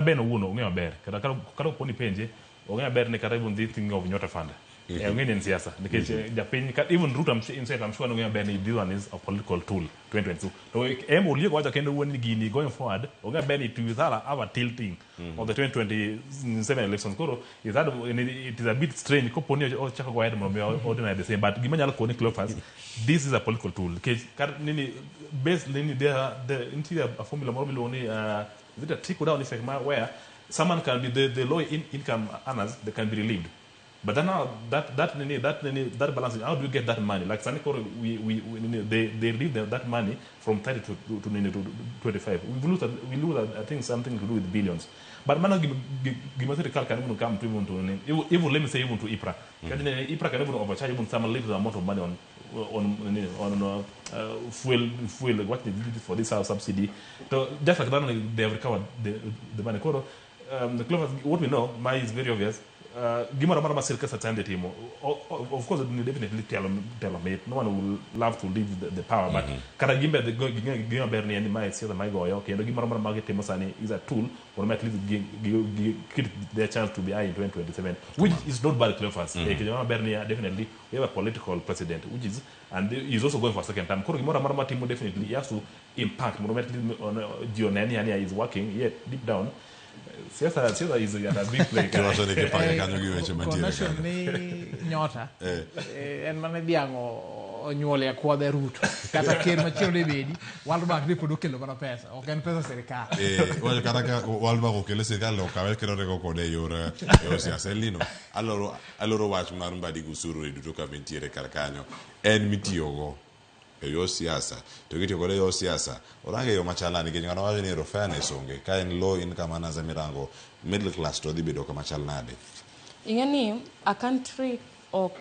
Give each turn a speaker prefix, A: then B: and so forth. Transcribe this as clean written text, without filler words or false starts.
A: ben uno ong'eyo ber kata poni penje ong'eyo ber ne kata even this thing of NYOTA fund ong'eyo en siasa nikech japiny even Ruto I'm sure ong'eyo ber ni this one is a political tool 2022 to oliego wacho kendo wuon gini going forward ong'eyo ber ni to without our tilting of the 2027 elections koro is that it is a bit strange ko poni ochako go ahead mondo ordinary the same but gima nyalo koni Cleophas this is a political tool nikech nini based nini there into a formula moro miluongo ni is it a trickle down effect where someone can be the low income earners, they can be relieved. But then now that balance, how do you get that money? Like Sanikor, they relieve that money from 30 to 25. We lose I think something to do with billions. But man, give us the can even come to even let me say even to IPRA. IPRA can even overcharge even some little amount of money on fuel what they did for this house subsidy. So just like that, they have recovered the money. What we know, is very obvious. Gimara mara masirka satande timo. Of course, definitely tell mate. No one will love to leave the power, but kada gimbe the gimba berni and my siasa my go okay. No gimara mara market timo sani is a tool for at least give their chance to be high in 2027, which is not bad Cleophas. Gimara berni definitely we have a political president, which is and he's also going for a second time. Koro gimara mara timo definitely he has to impact. More on Gionani is working yet deep down. Siasa is a big play.
B: Nashon NYOTA. En mana diango nyuole ya kwa de Ruto. Kata ker machiro de bedi. World Bank de podo kelo bana pesa. Oken pesa serikali.
C: Oye kata World Bank okelo serikali lo kawel kero reko kode yor siasa lino. Allora wach marumba di gusuru eduto ka ventiere karkanyo. En mitiogo. Yo siasa to giti kole yo siasa orange yo machalani ke ngano waje ni fairness onge ka en low income anaza mirango middle class to dibedo kama chalnade
D: ingani a country ok